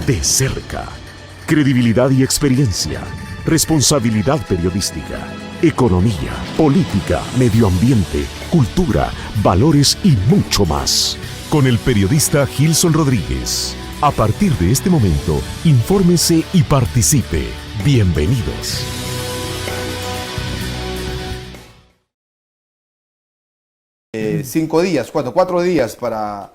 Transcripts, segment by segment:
De cerca. Credibilidad y experiencia. Responsabilidad periodística. Economía, política, medio ambiente, cultura, valores y mucho más. Con el periodista Gilson Rodríguez. A partir de este momento, infórmese y participe. Bienvenidos. Cuatro días para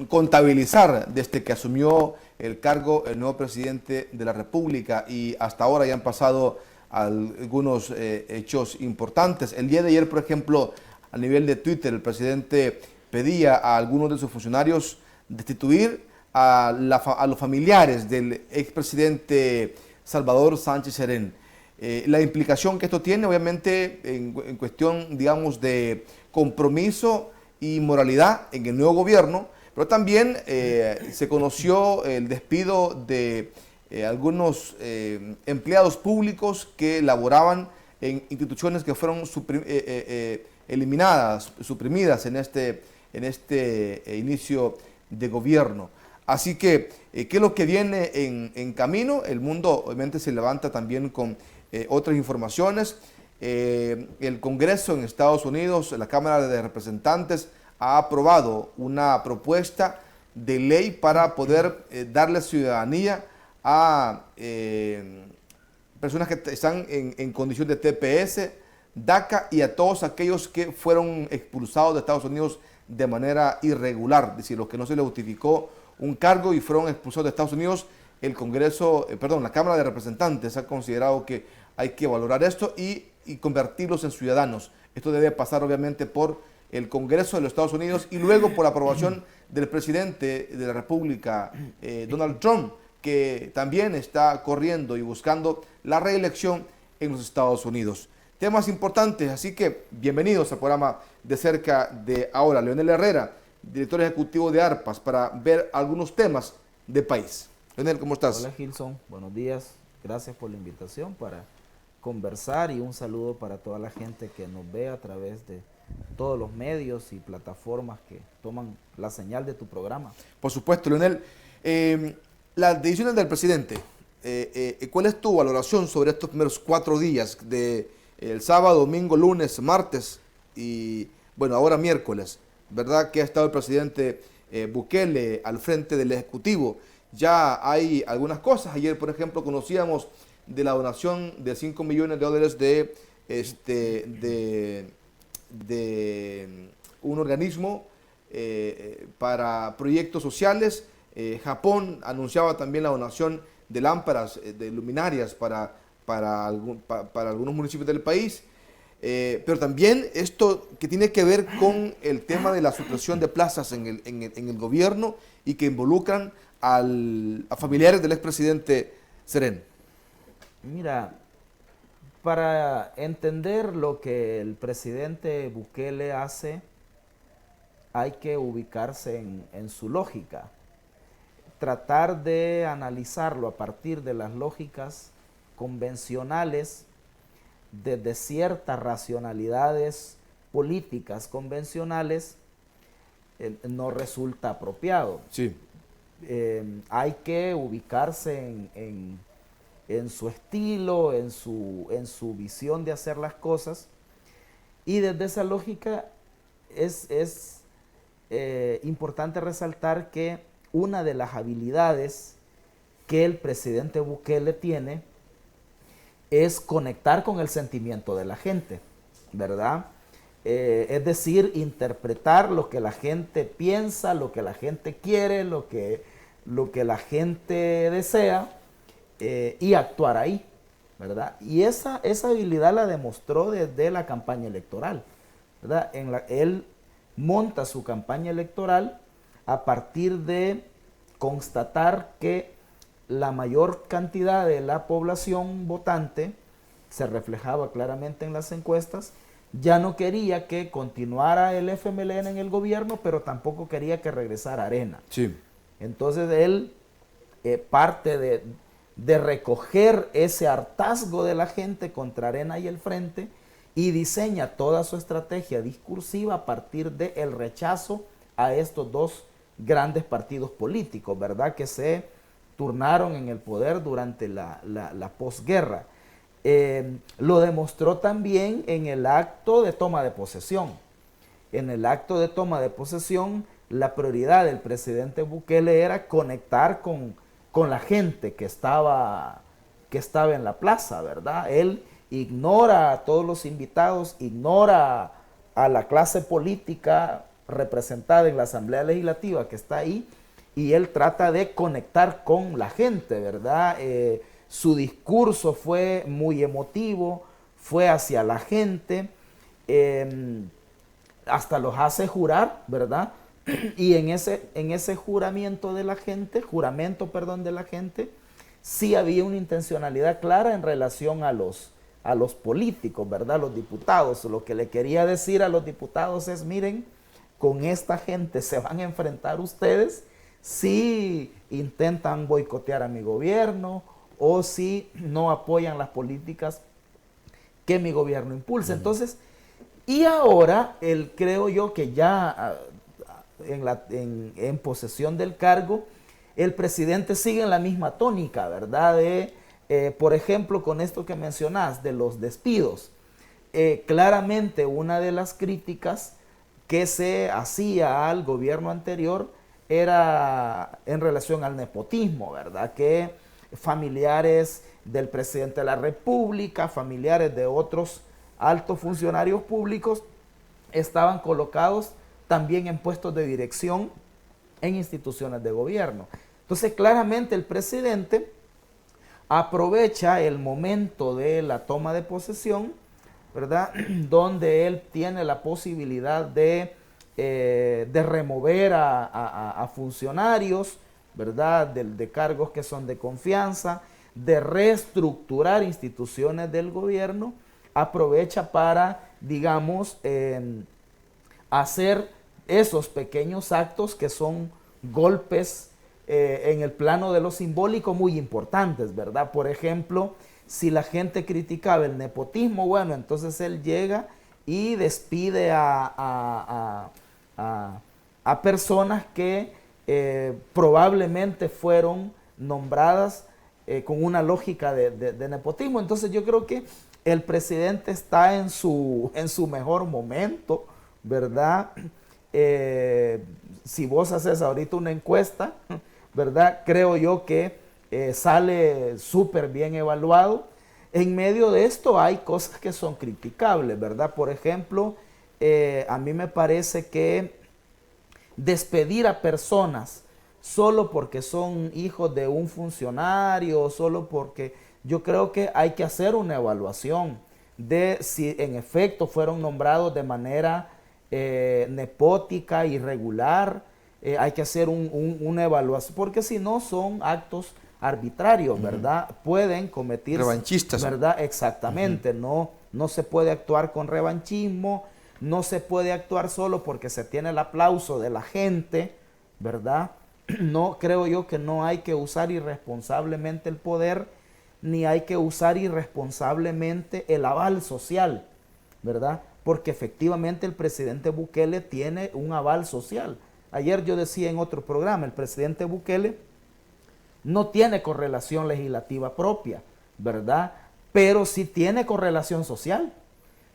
contabilizar desde que asumió el cargo el nuevo presidente de la República, y hasta ahora ya han pasado algunos hechos importantes. El día de ayer, por ejemplo, a nivel de Twitter, el presidente pedía a algunos de sus funcionarios destituir a los familiares del expresidente Salvador Sánchez Serén. La implicación que esto tiene, obviamente, en cuestión, digamos, de compromiso y moralidad en el nuevo gobierno, pero también se conoció el despido de algunos empleados públicos que laboraban en instituciones que fueron suprimidas en este inicio de gobierno. Así que, ¿qué es lo que viene en camino? El mundo obviamente se levanta también con otras informaciones. El Congreso en Estados Unidos, la Cámara de Representantes, ha aprobado una propuesta de ley para poder darle ciudadanía a personas que están en condición de TPS, DACA, y a todos aquellos que fueron expulsados de Estados Unidos de manera irregular, es decir, los que no se les justificó un cargo y fueron expulsados de Estados Unidos. La Cámara de Representantes ha considerado que hay que valorar esto y convertirlos en ciudadanos. Esto debe pasar obviamente por el Congreso de los Estados Unidos y luego por aprobación del presidente de la República, Donald Trump, que también está corriendo y buscando la reelección en los Estados Unidos. Temas importantes, así que bienvenidos al programa De Cerca de ahora. Leonel Herrera, director ejecutivo de ARPAS, para ver algunos temas del país. Leonel, ¿cómo estás? Hola Gilson, buenos días, gracias por la invitación para conversar, y un saludo para toda la gente que nos ve a través de todos los medios y plataformas que toman la señal de tu programa. Por supuesto, Leonel. Las decisiones del presidente, ¿cuál es tu valoración sobre estos primeros 4 días, de el sábado, domingo, lunes, martes y, bueno, ahora miércoles? ¿Verdad que ha estado el presidente Bukele al frente del Ejecutivo? Ya hay algunas cosas. Ayer, por ejemplo, conocíamos de la donación de $5 millones de un organismo para proyectos sociales. Japón anunciaba también la donación de lámparas, de luminarias para algunos municipios del país. Pero también esto que tiene que ver con el tema de la supresión de plazas en el gobierno y que involucran a familiares del expresidente Serén. Mira, para entender lo que el presidente Bukele hace, hay que ubicarse en su lógica. Tratar de analizarlo a partir de las lógicas convencionales, desde ciertas racionalidades políticas convencionales, no resulta apropiado. Sí. Hay que ubicarse en su estilo, en su visión de hacer las cosas, y desde esa lógica es importante resaltar que una de las habilidades que el presidente Bukele tiene es conectar con el sentimiento de la gente, ¿verdad? Es decir, interpretar lo que la gente piensa, lo que la gente quiere, lo que la gente desea, y actuar ahí, ¿verdad? Y esa habilidad la demostró desde la campaña electoral, ¿verdad? Él monta su campaña electoral a partir de constatar que la mayor cantidad de la población votante, se reflejaba claramente en las encuestas, ya no quería que continuara el FMLN en el gobierno, pero tampoco quería que regresara Arena. Sí. Entonces él parte de recoger ese hartazgo de la gente contra Arena y el Frente, y diseña toda su estrategia discursiva a partir del rechazo a estos dos grandes partidos políticos, ¿verdad? Que se turnaron en el poder durante la posguerra. Lo demostró también en el acto de toma de posesión. En el acto de toma de posesión, la prioridad del presidente Bukele era conectar con la gente que estaba en la plaza, ¿verdad? Él ignora a todos los invitados, ignora a la clase política representada en la Asamblea Legislativa que está ahí, y él trata de conectar con la gente, ¿verdad? Su discurso fue muy emotivo, fue hacia la gente, hasta los hace jurar, ¿verdad? Y en ese juramento de la gente, sí había una intencionalidad clara en relación a los políticos, ¿verdad? Los diputados. Lo que le quería decir a los diputados es, miren, con esta gente se van a enfrentar ustedes si intentan boicotear a mi gobierno o si no apoyan las políticas que mi gobierno impulsa. Entonces, y ahora, creo yo que ya en posesión del cargo, el presidente sigue en la misma tónica, ¿verdad? Por ejemplo, con esto que mencionás, de los despidos. Claramente, una de las críticas que se hacía al gobierno anterior era en relación al nepotismo, ¿verdad? Que familiares del presidente de la República, familiares de otros altos funcionarios públicos, estaban colocados también en puestos de dirección en instituciones de gobierno. Entonces, claramente el presidente aprovecha el momento de la toma de posesión, ¿verdad? Donde él tiene la posibilidad de remover a funcionarios, ¿verdad? De cargos que son de confianza, de reestructurar instituciones del gobierno, aprovecha para, digamos, hacer esos pequeños actos que son golpes en el plano de lo simbólico muy importantes, ¿verdad? Por ejemplo, si la gente criticaba el nepotismo, bueno, entonces él llega y despide a personas que probablemente fueron nombradas con una lógica de nepotismo. Entonces yo creo que el presidente está en su mejor momento, ¿verdad? Si vos haces ahorita una encuesta, ¿verdad? Creo yo que sale súper bien evaluado. En medio de esto hay cosas que son criticables, ¿verdad? Por ejemplo, a mí me parece que despedir a personas solo porque son hijos de un funcionario, solo porque yo creo que hay que hacer una evaluación de si en efecto fueron nombrados de manera nepótica, irregular. Hay que hacer una evaluación, porque si no son actos arbitrarios, ¿verdad? Pueden cometer... Revanchistas. ¿Verdad? Exactamente. No se puede actuar con revanchismo, no se puede actuar solo porque se tiene el aplauso de la gente, ¿verdad? No, creo yo que no hay que usar irresponsablemente el poder, ni hay que usar irresponsablemente el aval social, ¿verdad? Porque efectivamente el presidente Bukele tiene un aval social. Ayer yo decía en otro programa, el presidente Bukele no tiene correlación legislativa propia, ¿verdad? Pero sí tiene correlación social.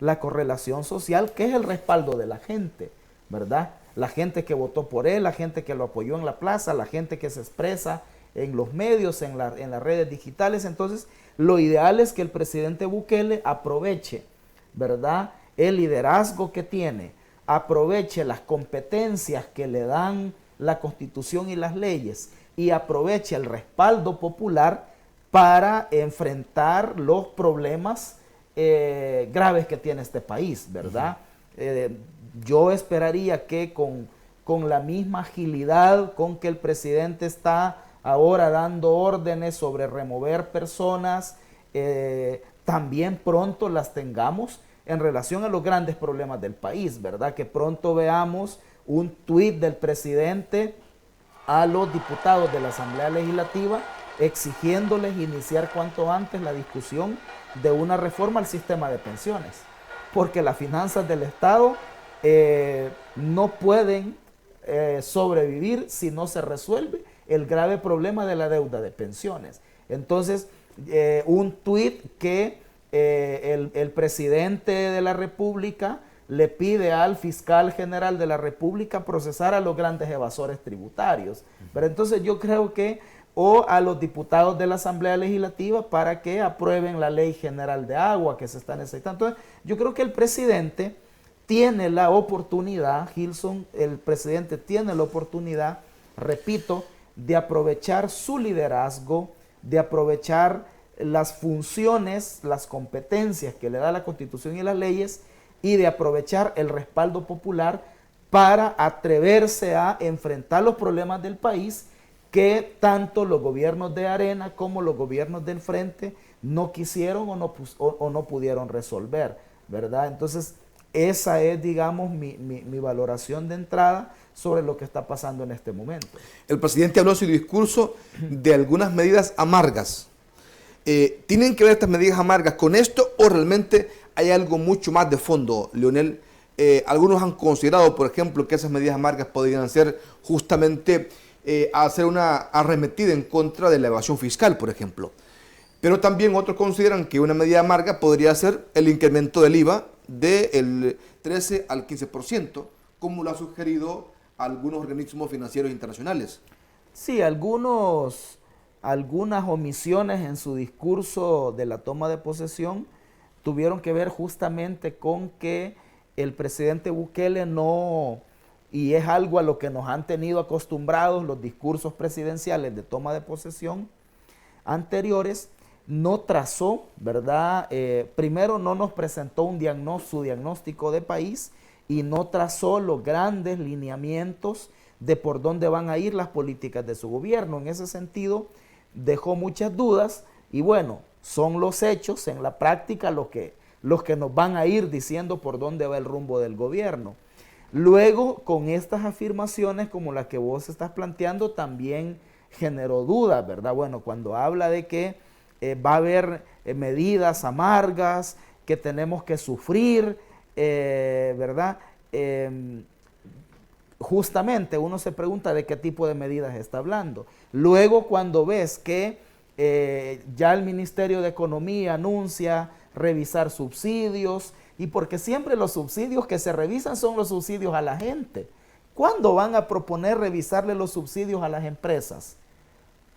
La correlación social, que es el respaldo de la gente, ¿verdad? La gente que votó por él, la gente que lo apoyó en la plaza, la gente que se expresa en los medios, en las redes digitales. Entonces, lo ideal es que el presidente Bukele aproveche, ¿verdad?, el liderazgo que tiene, aproveche las competencias que le dan la Constitución y las leyes y aproveche el respaldo popular para enfrentar los problemas graves que tiene este país, ¿verdad? Yo esperaría que con la misma agilidad con que el presidente está ahora dando órdenes sobre remover personas, también pronto las tengamos en relación a los grandes problemas del país, ¿verdad? Que pronto veamos un tuit del presidente a los diputados de la Asamblea Legislativa exigiéndoles iniciar cuanto antes la discusión de una reforma al sistema de pensiones, porque las finanzas del Estado no pueden sobrevivir si no se resuelve el grave problema de la deuda de pensiones. Entonces, un tuit que el presidente de la República le pide al fiscal general de la República procesar a los grandes evasores tributarios. Pero entonces yo creo que, o a los diputados de la Asamblea Legislativa para que aprueben la Ley General de Agua que se está necesitando. Entonces, yo creo que el presidente tiene la oportunidad, Gilson, el presidente tiene la oportunidad, repito, de aprovechar su liderazgo, de aprovechar las funciones, las competencias que le da la Constitución y las leyes, y de aprovechar el respaldo popular para atreverse a enfrentar los problemas del país que tanto los gobiernos de Arena como los gobiernos del Frente no quisieron o no pudieron resolver, ¿verdad? Entonces, esa es, digamos, mi valoración de entrada sobre lo que está pasando en este momento. El presidente habló en su discurso de algunas medidas amargas. ¿Tienen que ver estas medidas amargas con esto o realmente hay algo mucho más de fondo, Leonel? Algunos han considerado, por ejemplo, que esas medidas amargas podrían ser justamente hacer una arremetida en contra de la evasión fiscal, por ejemplo. Pero también otros consideran que una medida amarga podría ser el incremento del IVA del 13 al 15%, como lo ha sugerido algunos organismos financieros internacionales. Sí, algunas omisiones en su discurso de la toma de posesión tuvieron que ver justamente con que el presidente Bukele no, y es algo a lo que nos han tenido acostumbrados los discursos presidenciales de toma de posesión anteriores, no trazó, ¿verdad? Primero no nos presentó su diagnóstico de país y no trazó los grandes lineamientos de por dónde van a ir las políticas de su gobierno. En ese sentido, dejó muchas dudas y bueno, son los hechos en la práctica los que nos van a ir diciendo por dónde va el rumbo del gobierno. Luego, con estas afirmaciones como las que vos estás planteando, también generó dudas, ¿verdad? Bueno, cuando habla de que va a haber medidas amargas, que tenemos que sufrir, ¿verdad? Justamente uno se pregunta de qué tipo de medidas está hablando. Luego, cuando ves que ya el Ministerio de Economía anuncia revisar subsidios, y porque siempre los subsidios que se revisan son los subsidios a la gente. ¿Cuándo van a proponer revisarle los subsidios a las empresas?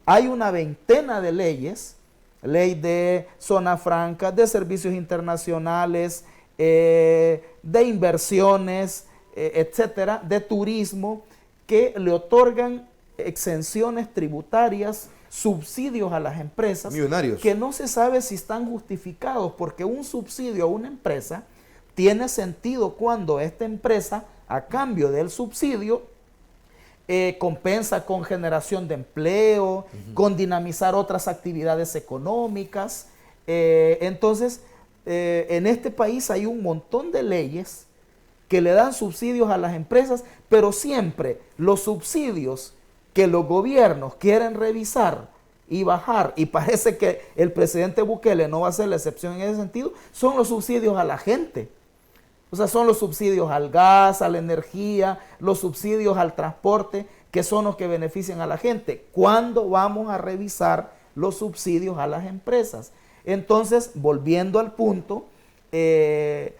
Hay una veintena de leyes, ley de zona franca, de servicios internacionales, de inversiones, etcétera, de turismo, que le otorgan exenciones tributarias, subsidios a las empresas, millonarios, que no se sabe si están justificados, porque un subsidio a una empresa tiene sentido cuando esta empresa, a cambio del subsidio, compensa con generación de empleo, con dinamizar otras actividades económicas. Entonces, en este país hay un montón de leyes que le dan subsidios a las empresas, pero siempre los subsidios que los gobiernos quieren revisar y bajar, y parece que el presidente Bukele no va a ser la excepción en ese sentido, son los subsidios a la gente. O sea, son los subsidios al gas, a la energía, los subsidios al transporte, que son los que benefician a la gente. ¿Cuándo vamos a revisar los subsidios a las empresas? Entonces, volviendo al punto, se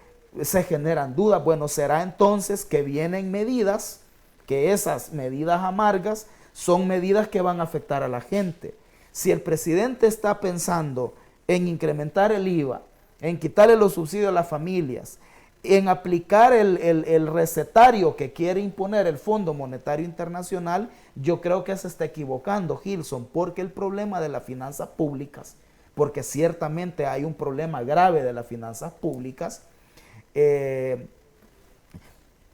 generan dudas. Bueno, será entonces que vienen medidas, que esas medidas amargas son medidas que van a afectar a la gente. Si el presidente está pensando en incrementar el IVA, en quitarle los subsidios a las familias, en aplicar el recetario que quiere imponer el Fondo Monetario Internacional, yo creo que se está equivocando, Gilson, porque el problema de las finanzas públicas, porque ciertamente hay un problema grave de las finanzas públicas,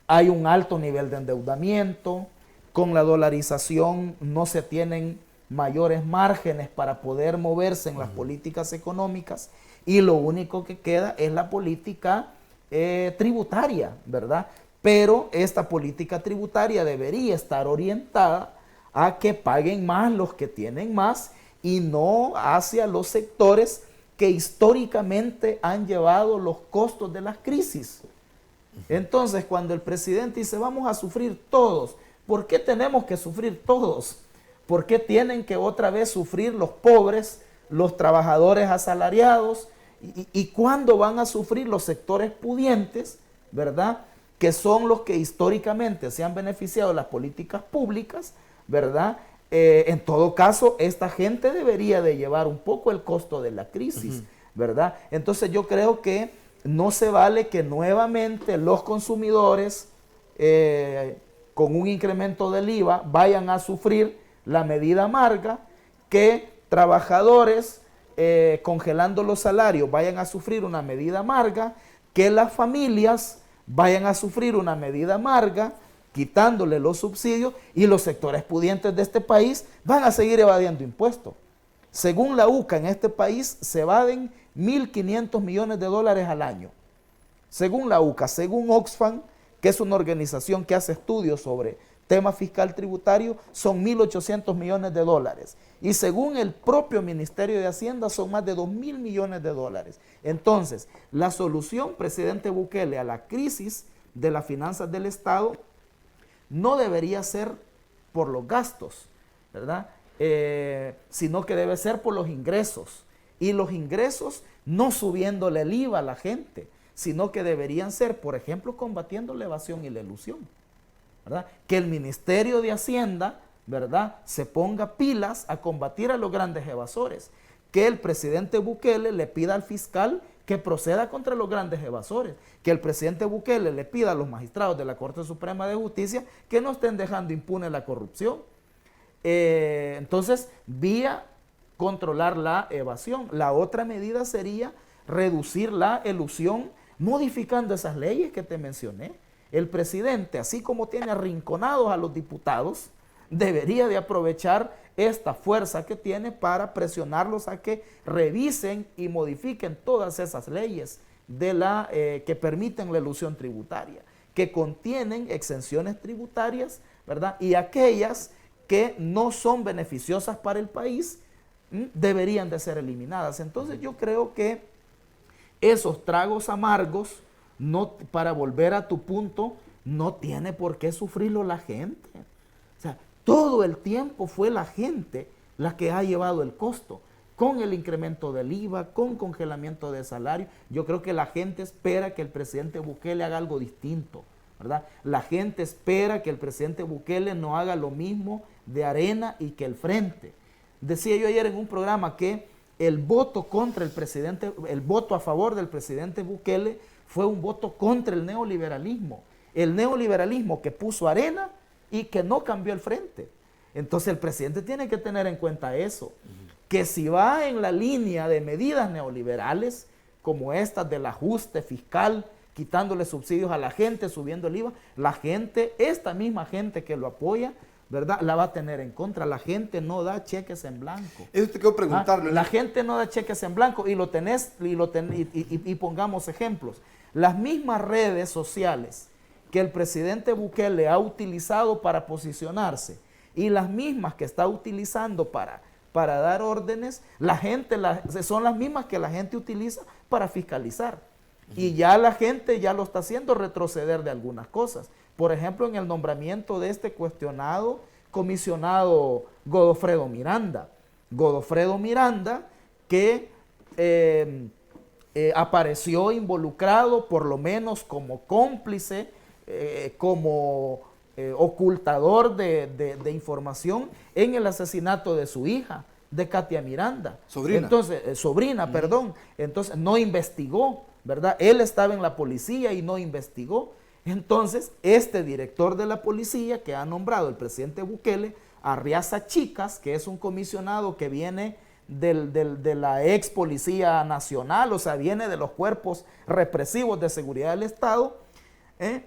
hay un alto nivel de endeudamiento, con la dolarización no se tienen mayores márgenes para poder moverse en las políticas económicas y lo único que queda es la política tributaria, ¿verdad? Pero esta política tributaria debería estar orientada a que paguen más los que tienen más y no hacia los sectores que históricamente han llevado los costos de las crisis. Entonces, cuando el presidente dice vamos a sufrir todos, ¿Por qué tenemos que sufrir todos? ¿Por qué tienen que otra vez sufrir los pobres, los trabajadores asalariados? ¿Y cuándo van a sufrir los sectores pudientes, verdad? Que son los que históricamente se han beneficiado de las políticas públicas, ¿verdad? En todo caso, esta gente debería de llevar un poco el costo de la crisis, ¿verdad? Entonces yo creo que no se vale que nuevamente los consumidores con un incremento del IVA vayan a sufrir la medida amarga, que trabajadores congelando los salarios vayan a sufrir una medida amarga, que las familias vayan a sufrir una medida amarga, quitándole los subsidios, y los sectores pudientes de este país van a seguir evadiendo impuestos. Según la UCA, en este país se evaden 1.500 millones de dólares al año. Según la UCA, según Oxfam, que es una organización que hace estudios sobre tema fiscal tributario, son 1.800 millones de dólares. Y según el propio Ministerio de Hacienda, son más de 2.000 millones de dólares. Entonces, la solución, presidente Bukele, a la crisis de las finanzas del Estado no debería ser por los gastos, ¿verdad? Sino que debe ser por los ingresos. Y los ingresos no subiéndole el IVA a la gente, sino que deberían ser, por ejemplo, combatiendo la evasión y la elusión, ¿verdad? Que el Ministerio de Hacienda, ¿verdad?, se ponga pilas a combatir a los grandes evasores. Que el presidente Bukele le pida al fiscal que proceda contra los grandes evasores. Que el presidente Bukele le pida a los magistrados de la Corte Suprema de Justicia que no estén dejando impune la corrupción. Entonces, vía controlar la evasión. La otra medida sería reducir la elusión modificando esas leyes que te mencioné. El presidente, así como tiene arrinconados a los diputados, debería de aprovechar esta fuerza que tiene para presionarlos a que revisen y modifiquen todas esas leyes que permiten la elusión tributaria, que contienen exenciones tributarias, ¿verdad? Y aquellas que no son beneficiosas para el país deberían de ser eliminadas. Entonces yo creo que esos tragos amargos, no, para volver a tu punto, no tiene por qué sufrirlo la gente. O sea, todo el tiempo fue la gente la que ha llevado el costo, con el incremento del IVA, con congelamiento de salario. Yo creo que la gente espera que el presidente Bukele haga algo distinto, ¿verdad? La gente espera que el presidente Bukele no haga lo mismo de Arena y que el Frente. Decía yo ayer en un programa que el voto contra el presidente, el voto a favor del presidente Bukele fue un voto contra el neoliberalismo que puso Arena y que no cambió el Frente. Entonces el presidente tiene que tener en cuenta eso, que si va en la línea de medidas neoliberales, como estas del ajuste fiscal, quitándole subsidios a la gente, subiendo el IVA, la gente, esta misma gente que lo apoya, ¿verdad?, la va a tener en contra. La gente no da cheques en blanco. Eso te quiero preguntarle. La gente no da cheques en blanco y pongamos ejemplos. Las mismas redes sociales que el presidente Bukele ha utilizado para posicionarse y las mismas que está utilizando para dar órdenes, son las mismas que la gente utiliza para fiscalizar. Y ya la gente ya lo está haciendo retroceder de algunas cosas. Por ejemplo, en el nombramiento de este cuestionado comisionado Godofredo Miranda. Godofredo Miranda, que apareció involucrado, por lo menos como cómplice, como ocultador de información en el asesinato de su hija, de Katia Miranda. Sobrina. Entonces, perdón. Entonces, no investigó, ¿verdad? Él estaba en la policía y no investigó. Entonces, este director de la policía que ha nombrado el presidente Bukele, Arriaza Chicas, que es un comisionado que viene de la ex Policía Nacional, o sea, viene de los cuerpos represivos de seguridad del Estado,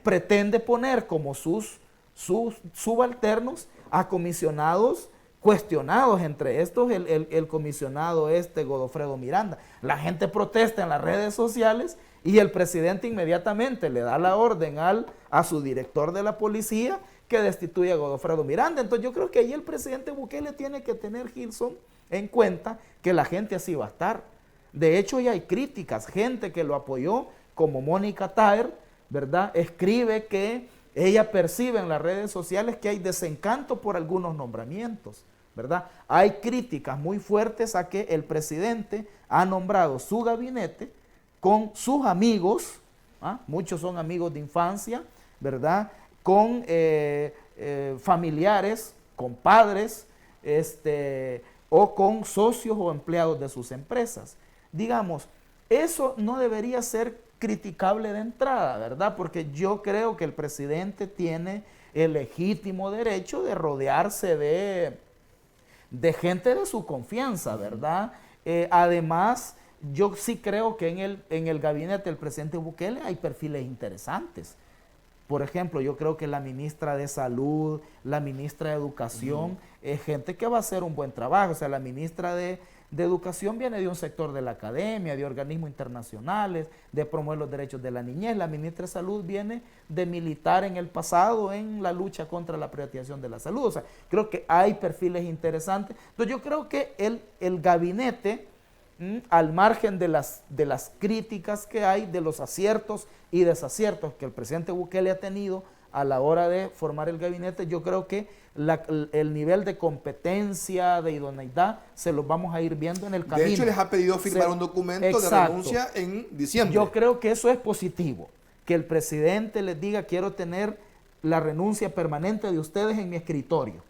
pretende poner como sus subalternos a comisionados cuestionados, entre estos el comisionado Godofredo Miranda. La gente protesta en las redes sociales y el presidente inmediatamente le da la orden a su director de la policía que destituya a Godofredo Miranda. Entonces yo creo que ahí el presidente Bukele tiene que tener, Gilson, en cuenta que la gente así va a estar. De hecho ya hay críticas, gente que lo apoyó, como Mónica Taer, ¿verdad?, escribe que ella percibe en las redes sociales que hay desencanto por algunos nombramientos, ¿verdad? Hay críticas muy fuertes a que el presidente ha nombrado su gabinete con sus amigos, muchos son amigos de infancia, ¿verdad? Con familiares, con padres, o con socios o empleados de sus empresas. Digamos, eso no debería ser criticable de entrada, ¿verdad? Porque yo creo que el presidente tiene el legítimo derecho de rodearse de gente de su confianza, ¿verdad? Además, yo sí creo que en el gabinete del presidente Bukele hay perfiles interesantes. Por ejemplo, yo creo que la ministra de Salud, la ministra de Educación, es gente que va a hacer un buen trabajo. O sea, la ministra de Educación viene de un sector de la academia, de organismos internacionales, de promover los derechos de la niñez. La ministra de Salud viene de militar en el pasado en la lucha contra la privatización de la salud. O sea, creo que hay perfiles interesantes. Entonces, yo creo que el gabinete, al margen de las críticas que hay, de los aciertos y desaciertos que el presidente Bukele ha tenido a la hora de formar el gabinete, yo creo que el nivel de competencia, de idoneidad, se los vamos a ir viendo en el camino. De hecho, les ha pedido firmar un documento de renuncia en diciembre. Yo creo que eso es positivo, que el presidente les diga: quiero tener la renuncia permanente de ustedes en mi escritorio.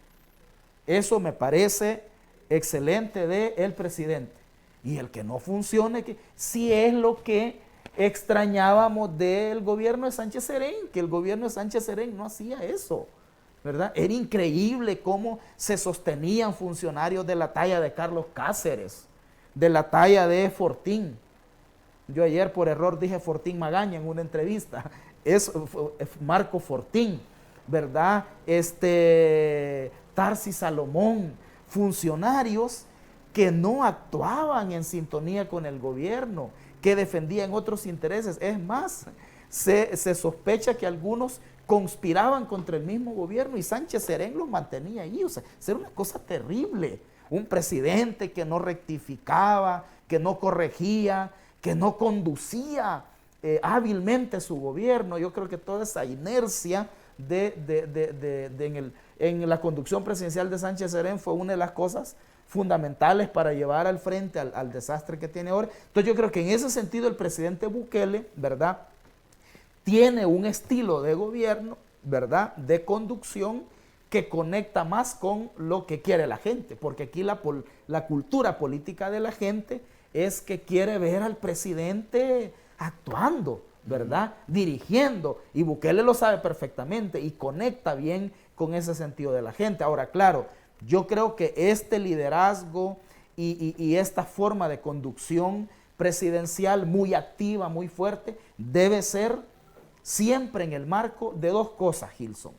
Eso me parece excelente del presidente. Y el que no funcione, que si es lo que extrañábamos del gobierno de Sánchez Serén, que el gobierno de Sánchez Serén no hacía eso, ¿verdad? Era increíble cómo se sostenían funcionarios de la talla de Carlos Cáceres, de la talla de Fortín. Yo ayer por error dije Fortín Magaña en una entrevista, es Marco Fortín, ¿verdad? Tarsi Salomón, funcionarios que no actuaban en sintonía con el gobierno, que defendían otros intereses. Es más, se sospecha que algunos conspiraban contra el mismo gobierno y Sánchez Serén los mantenía ahí. O sea, era una cosa terrible. Un presidente que no rectificaba, que no corregía, que no conducía hábilmente su gobierno. Yo creo que toda esa inercia en la conducción presidencial de Sánchez Serén fue una de las cosas fundamentales para llevar al frente al desastre que tiene ahora. Entonces yo creo que en ese sentido el presidente Bukele, ¿verdad?, tiene un estilo de gobierno, ¿verdad?, de conducción que conecta más con lo que quiere la gente, porque aquí la cultura política de la gente es que quiere ver al presidente actuando, ¿verdad?, dirigiendo, y Bukele lo sabe perfectamente y conecta bien con ese sentido de la gente. Ahora, claro, yo creo que este liderazgo y esta forma de conducción presidencial muy activa, muy fuerte, debe ser siempre en el marco de dos cosas, Gilson.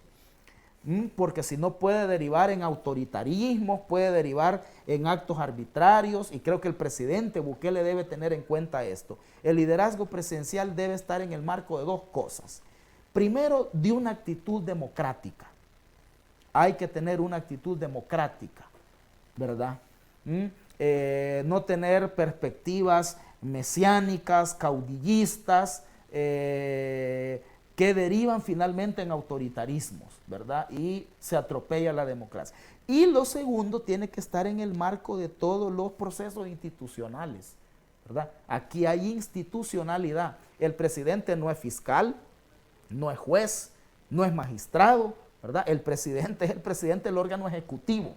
Porque si no puede derivar en autoritarismos, puede derivar en actos arbitrarios, y creo que el presidente Bukele debe tener en cuenta esto. El liderazgo presidencial debe estar en el marco de dos cosas. Primero, de una actitud democrática. Hay que tener una actitud democrática, ¿verdad? No tener perspectivas mesiánicas, caudillistas, que derivan finalmente en autoritarismos, ¿verdad? Y se atropella la democracia. Y lo segundo, tiene que estar en el marco de todos los procesos institucionales, ¿verdad? Aquí hay institucionalidad. El presidente no es fiscal, no es juez, no es magistrado, ¿verdad? El presidente es el presidente del órgano ejecutivo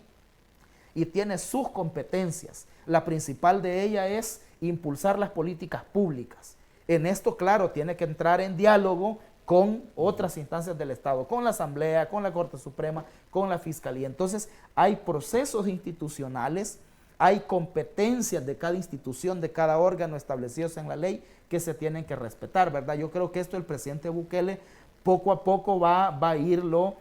y tiene sus competencias. La principal de ella es impulsar las políticas públicas. En esto, claro, tiene que entrar en diálogo con otras instancias del Estado, con la Asamblea, con la Corte Suprema, con la Fiscalía. Entonces, hay procesos institucionales, hay competencias de cada institución, de cada órgano establecidos en la ley que se tienen que respetar, ¿verdad? Yo creo que esto el presidente Bukele poco a poco va a irlo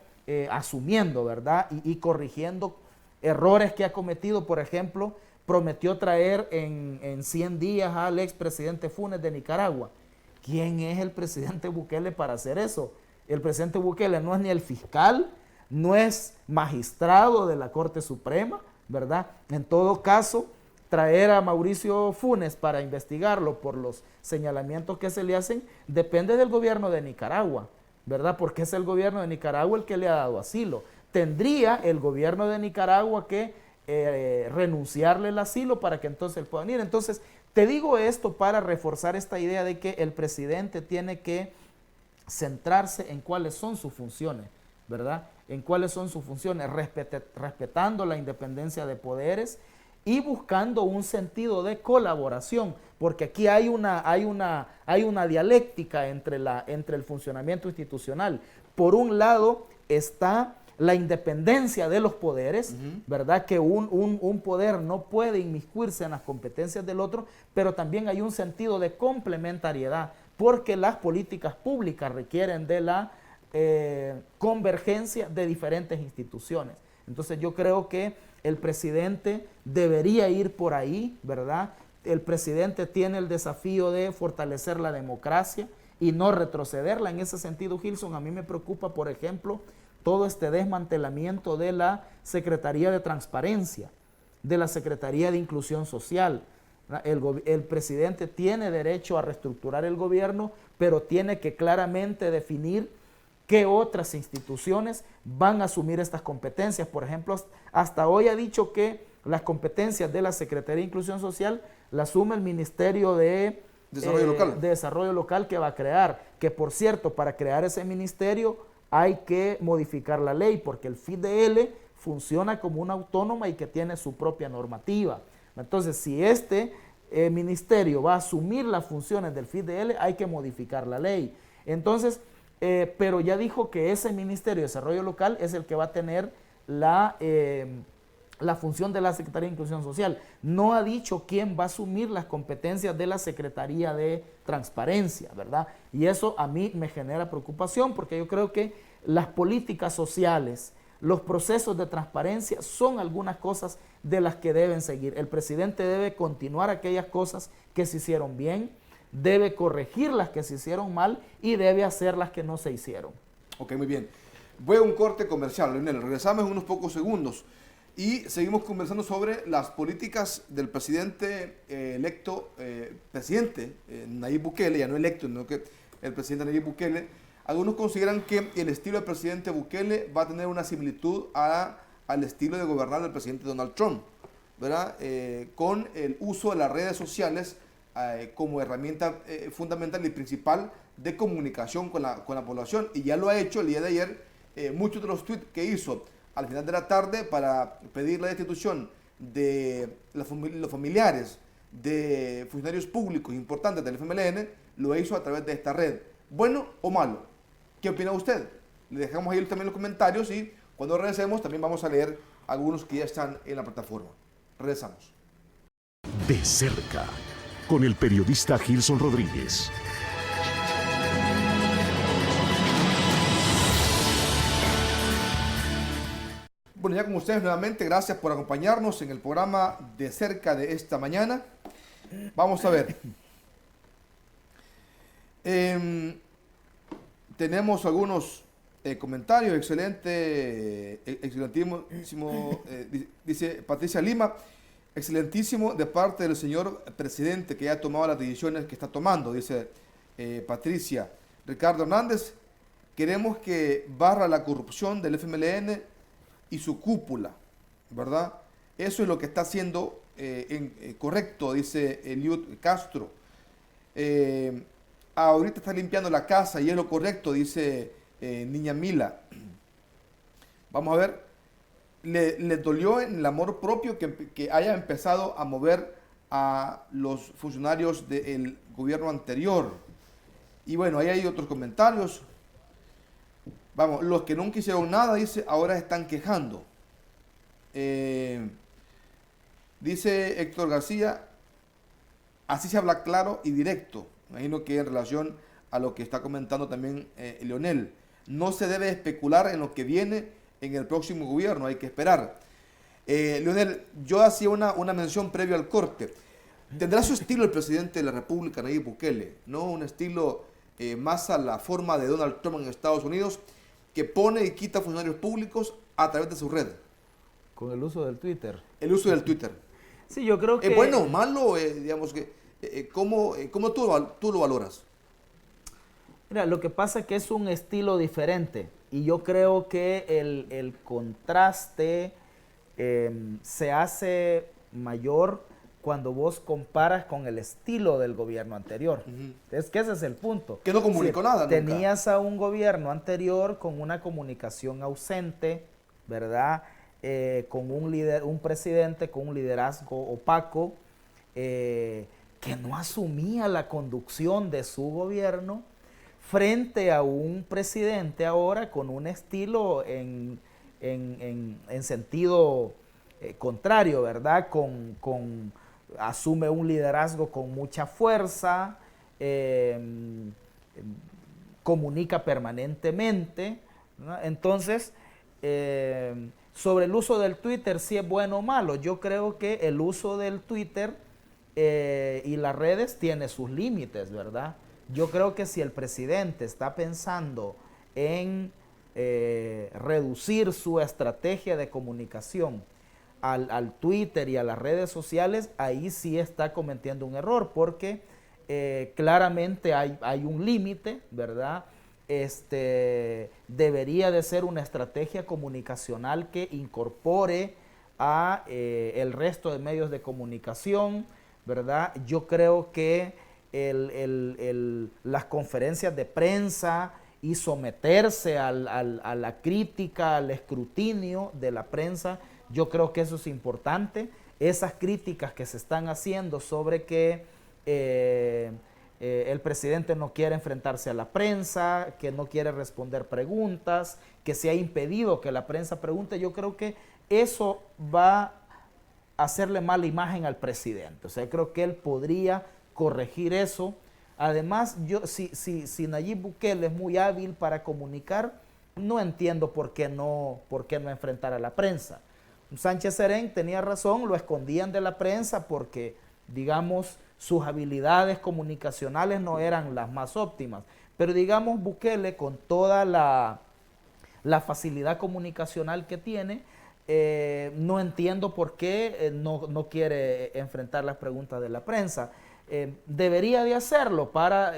asumiendo, ¿verdad? Y corrigiendo errores que ha cometido. Por ejemplo, prometió traer en 100 días al expresidente Funes de Nicaragua. ¿Quién es el presidente Bukele para hacer eso? El presidente Bukele no es ni el fiscal, no es magistrado de la Corte Suprema, ¿verdad? En todo caso, traer a Mauricio Funes para investigarlo por los señalamientos que se le hacen depende del gobierno de Nicaragua, ¿verdad? Porque es el gobierno de Nicaragua el que le ha dado asilo. Tendría el gobierno de Nicaragua que renunciarle el asilo para que entonces él pueda venir. Entonces, te digo esto para reforzar esta idea de que el presidente tiene que centrarse en cuáles son sus funciones, ¿verdad? En cuáles son sus funciones, respetando la independencia de poderes y buscando un sentido de colaboración, porque aquí hay una dialéctica entre el funcionamiento institucional. Por un lado está la independencia de los poderes, ¿verdad? Que un poder no puede inmiscuirse en las competencias del otro, pero también hay un sentido de complementariedad, porque las políticas públicas requieren de la convergencia de diferentes instituciones. Entonces yo creo que el presidente debería ir por ahí, ¿verdad? El presidente tiene el desafío de fortalecer la democracia y no retrocederla. En ese sentido, Gilson, a mí me preocupa, por ejemplo, todo este desmantelamiento de la Secretaría de Transparencia, de la Secretaría de Inclusión Social. El presidente tiene derecho a reestructurar el gobierno, pero tiene que claramente definir qué otras instituciones van a asumir estas competencias. Por ejemplo, hasta hoy ha dicho que las competencias de la Secretaría de Inclusión Social las asume el Ministerio de Desarrollo Local que va a crear. Que por cierto, para crear ese ministerio hay que modificar la ley, porque el FIDL funciona como una autónoma y que tiene su propia normativa. Entonces, si este ministerio va a asumir las funciones del FIDL, hay que modificar la ley. Entonces, pero ya dijo que ese Ministerio de Desarrollo Local es el que va a tener la función de la Secretaría de Inclusión Social. No ha dicho quién va a asumir las competencias de la Secretaría de Transparencia, ¿verdad? Y eso a mí me genera preocupación, porque yo creo que las políticas sociales, los procesos de transparencia son algunas cosas de las que deben seguir. El presidente debe continuar aquellas cosas que se hicieron bien, debe corregir las que se hicieron mal y debe hacer las que no se hicieron. Ok, muy bien. Voy a un corte comercial, Leonel. Regresamos en unos pocos segundos y seguimos conversando sobre las políticas del presidente electo, Nayib Bukele, ya no electo, sino que el presidente Nayib Bukele. Algunos consideran que el estilo del presidente Bukele va a tener una similitud al estilo de gobernar del presidente Donald Trump, ¿verdad? Con el uso de las redes sociales como herramienta fundamental y principal de comunicación con la población. Y ya lo ha hecho el día de ayer. Muchos de los tweets que hizo al final de la tarde para pedir la destitución de los familiares de funcionarios públicos importantes del FMLN, lo hizo a través de esta red. ¿Bueno o malo? ¿Qué opina usted? Le dejamos ahí también los comentarios y cuando regresemos también vamos a leer algunos que ya están en la plataforma. Regresamos. De cerca, con el periodista Gilson Rodríguez. Bueno, ya con ustedes nuevamente, gracias por acompañarnos en el programa De Cerca de esta mañana. Vamos a ver. Tenemos algunos comentarios. Excelentísimo, dice Patricia Lima. Excelentísimo de parte del señor presidente que ya ha tomado las decisiones que está tomando, dice Patricia. Ricardo Hernández, queremos que barra la corrupción del FMLN y su cúpula, ¿verdad? Eso es lo que está haciendo correcto, dice Eliud Castro. Ahorita está limpiando la casa y es lo correcto, dice Niña Mila. Vamos a ver, le dolió en el amor propio que haya empezado a mover a los funcionarios del gobierno anterior. Y bueno, ahí hay otros comentarios. Vamos, los que nunca hicieron nada, dice, ahora están quejando. Dice Héctor García, así se habla claro y directo. Imagino que en relación a lo que está comentando también Leonel. No se debe especular en lo que viene en el próximo gobierno, hay que esperar. Leonel, yo hacía una mención previo al corte. ¿Tendrá su estilo el presidente de la República, Nayib Bukele? ¿No? Un estilo más a la forma de Donald Trump en Estados Unidos, que pone y quita funcionarios públicos a través de su red. Con el uso del Twitter. El uso del Twitter. Sí, yo creo que... ¿Es bueno o malo? Digamos que, ¿cómo tú lo valoras? Mira, lo que pasa es que es un estilo diferente y yo creo que el contraste se hace mayor cuando vos comparas con el estilo del gobierno anterior. Es que ese es el punto. Que no comunicó nada nunca. Tenías a un gobierno anterior con una comunicación ausente, ¿verdad? Con un presidente con un liderazgo opaco, que no asumía la conducción de su gobierno, frente a un presidente ahora con un estilo en sentido contrario, ¿verdad? Asume un liderazgo con mucha fuerza, comunica permanentemente, ¿no? Entonces, sobre el uso del Twitter, si es bueno o malo, yo creo que el uso del Twitter y las redes tiene sus límites, ¿verdad? Yo creo que si el presidente está pensando en reducir su estrategia de comunicación al Twitter y a las redes sociales, ahí sí está cometiendo un error, porque claramente hay un límite, ¿verdad? Debería de ser una estrategia comunicacional que incorpore a el resto de medios de comunicación, ¿verdad? Yo creo que las conferencias de prensa y someterse a la crítica, al escrutinio de la prensa, yo creo que eso es importante. Esas críticas que se están haciendo sobre que el presidente no quiere enfrentarse a la prensa, que no quiere responder preguntas, que se ha impedido que la prensa pregunte, yo creo que eso va a hacerle mala imagen al presidente. O sea, creo que él podría corregir eso. Además, si Nayib Bukele es muy hábil para comunicar, no entiendo por qué no enfrentar a la prensa. Sánchez Serén tenía razón, lo escondían de la prensa porque, digamos, sus habilidades comunicacionales no eran las más óptimas. Pero, digamos, Bukele, con toda la facilidad comunicacional que tiene, no entiendo por qué no quiere enfrentar las preguntas de la prensa. Debería de hacerlo para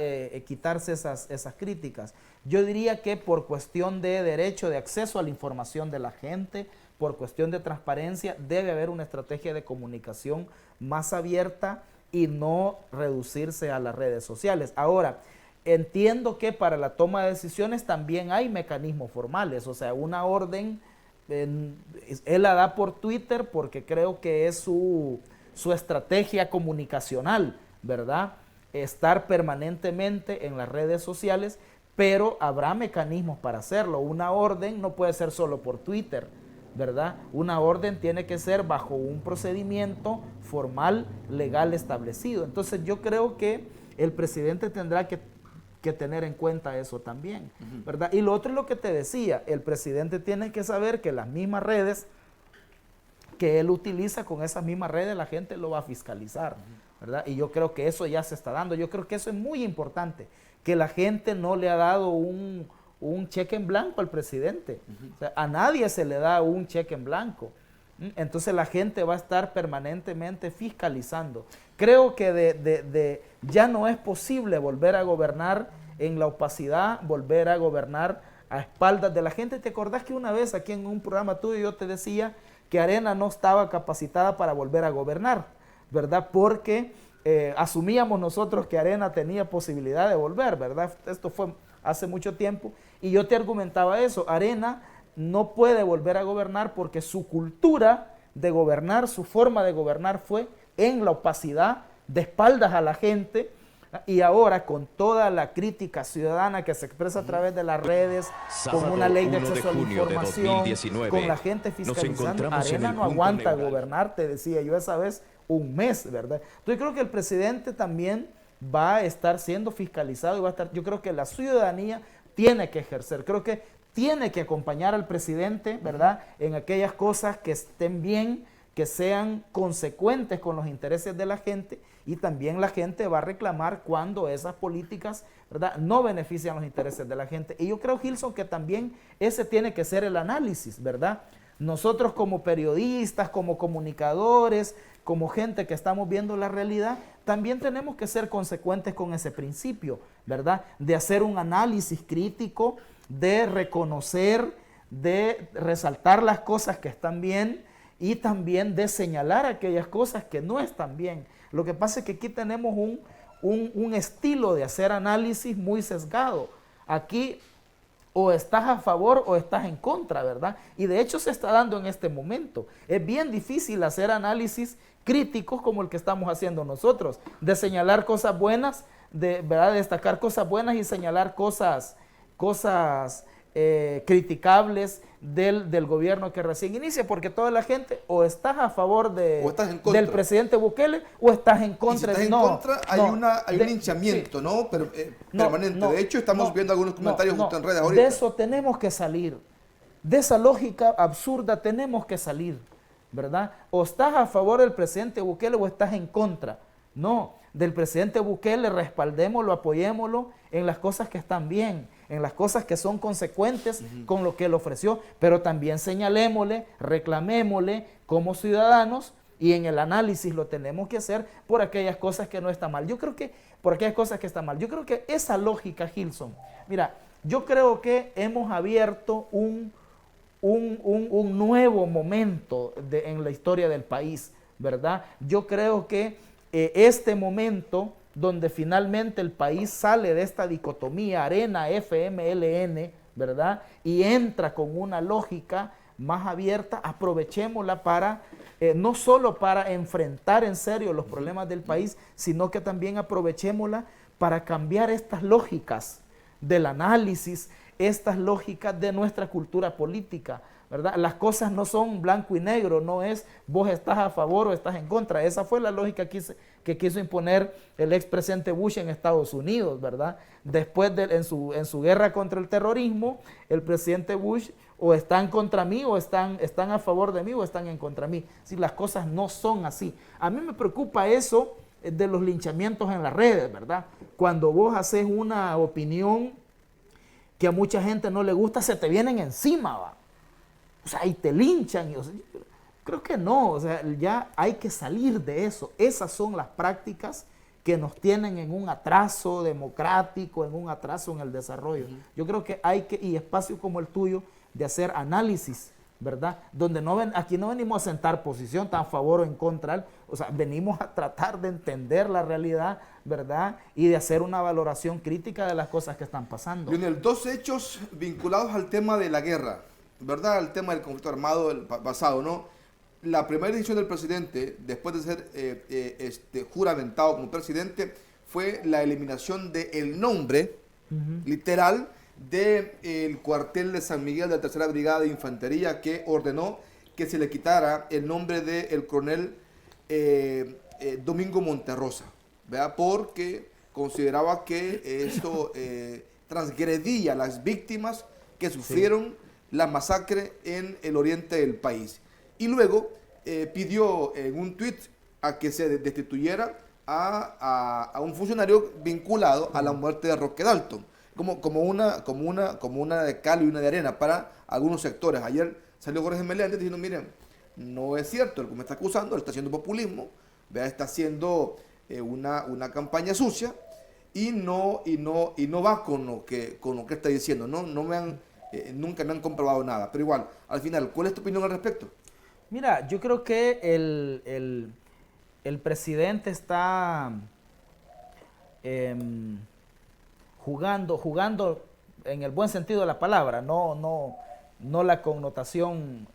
quitarse esas críticas. Yo diría que por cuestión de derecho de acceso a la información de la gente, por cuestión de transparencia, debe haber una estrategia de comunicación más abierta y no reducirse a las redes sociales. Ahora, entiendo que para la toma de decisiones también hay mecanismos formales, o sea, una orden, él la da por Twitter porque creo que es su estrategia comunicacional, ¿verdad? Estar permanentemente en las redes sociales, pero habrá mecanismos para hacerlo. Una orden no puede ser solo por Twitter, ¿verdad? Una orden tiene que ser bajo un procedimiento formal, legal establecido. Entonces yo creo que el presidente tendrá que tener en cuenta eso también, ¿verdad? Y lo otro es lo que te decía, el presidente tiene que saber que las mismas redes que él utiliza, con esas mismas redes la gente lo va a fiscalizar, ¿verdad? Y yo creo que eso ya se está dando. Yo creo que eso es muy importante, que la gente no le ha dado un cheque en blanco al presidente. O sea, a nadie se le da un cheque en blanco. Entonces la gente va a estar permanentemente fiscalizando. Creo que ya no es posible volver a gobernar en la opacidad, volver a gobernar a espaldas de la gente. ¿Te acordás que una vez aquí en un programa tuyo yo te decía que Arena no estaba capacitada para volver a gobernar, ¿verdad? Porque asumíamos nosotros que Arena tenía posibilidad de volver, ¿verdad? Esto fue hace mucho tiempo y yo te argumentaba eso. Arena no puede volver a gobernar porque su cultura de gobernar, su forma de gobernar fue en la opacidad, de espaldas a la gente, y ahora con toda la crítica ciudadana que se expresa a través de las redes, con una ley de acceso a la información, con la gente fiscalizando, Arena no aguanta gobernar, te decía yo esa vez, un mes, ¿verdad? Entonces creo que el presidente también va a estar siendo fiscalizado y va a estar, yo creo que la ciudadanía tiene que ejercer, creo que tiene que acompañar al presidente, ¿verdad?, en aquellas cosas que estén bien, que sean consecuentes con los intereses de la gente, y también la gente va a reclamar cuando esas políticas, ¿verdad?, no benefician los intereses de la gente. Y yo creo, Gilson, que también ese tiene que ser el análisis, ¿verdad? Nosotros como periodistas, como comunicadores, como gente que estamos viendo la realidad, también tenemos que ser consecuentes con ese principio, ¿verdad? De hacer un análisis crítico, de reconocer, de resaltar las cosas que están bien y también de señalar aquellas cosas que no están bien. Lo que pasa es que aquí tenemos un estilo de hacer análisis muy sesgado. Aquí o estás a favor o estás en contra, ¿verdad? Y de hecho se está dando en este momento. Es bien difícil hacer análisis críticos como el que estamos haciendo nosotros, de señalar cosas buenas, ¿verdad? Destacar cosas buenas y señalar cosas criticables del gobierno que recién inicia, porque toda la gente o estás a favor del presidente Bukele o estás en contra. Y si estás en contra, hay un linchamiento, sí, ¿no? Pero, permanente. De hecho, estamos viendo algunos comentarios justo en redes ahorita. De eso tenemos que salir. De esa lógica absurda tenemos que salir, ¿verdad? O estás a favor del presidente Bukele o estás en contra. No, del presidente Bukele respaldémoslo, apoyémoslo en las cosas que están bien, en las cosas que son consecuentes con lo que él ofreció, pero también señalémosle, reclamémosle como ciudadanos, y en el análisis lo tenemos que hacer por aquellas cosas que no están mal. Yo creo que, por aquellas cosas que están mal, yo creo que esa lógica, Gilson, mira, yo creo que hemos abierto un nuevo momento en la historia del país, ¿verdad? Yo creo que este momento donde finalmente el país sale de esta dicotomía arena, FMLN, ¿verdad? Y entra con una lógica más abierta, aprovechémosla para, no solo para enfrentar en serio los problemas del país, sino que también aprovechémosla para cambiar estas lógicas del análisis, estas lógicas de nuestra cultura política, ¿verdad? Las cosas no son blanco y negro, no es vos estás a favor o estás en contra. Esa fue la lógica que quiso imponer el expresidente Bush en Estados Unidos, ¿verdad? Después en su guerra contra el terrorismo, el presidente Bush o están contra mí o están a favor de mí o están en contra de mí. Si las cosas no son así. A mí me preocupa eso de los linchamientos en las redes, ¿verdad? Cuando vos haces una opinión que a mucha gente no le gusta, se te vienen encima, ¿va? O sea, y te linchan. Creo que no, o sea, ya hay que salir de eso. Esas son las prácticas que nos tienen en un atraso democrático, en un atraso en el desarrollo. Yo creo que hay que, y espacios como el tuyo, de hacer análisis, ¿verdad? Donde aquí no venimos a sentar posición, tan a favor o en contra, o sea, venimos a tratar de entender la realidad, ¿verdad? Y de hacer una valoración crítica de las cosas que están pasando. Lionel, dos hechos vinculados al tema de la guerra, ¿verdad? Al tema del conflicto armado del pasado, ¿no? La primera decisión del presidente, después de ser juramentado como presidente, fue la eliminación del nombre, literal, del cuartel de San Miguel de la Tercera Brigada de Infantería, que ordenó que se le quitara el nombre del coronel Domingo Monterrosa, ¿verdad? Porque consideraba que esto transgredía a las víctimas que sufrieron la masacre en el oriente del país. Y luego pidió en un tuit a que se destituyera a un funcionario vinculado a la muerte de Roque Dalton, como una de cal y una de arena para algunos sectores. Ayer salió Jorge Meléndez diciendo, miren, no es cierto, el que me está acusando, él está haciendo populismo, ¿verdad? Está haciendo una campaña sucia y no va con lo que está diciendo. Nunca me han comprobado nada. Pero igual, al final, ¿cuál es tu opinión al respecto? Mira, yo creo que el presidente está jugando en el buen sentido de la palabra, no la connotación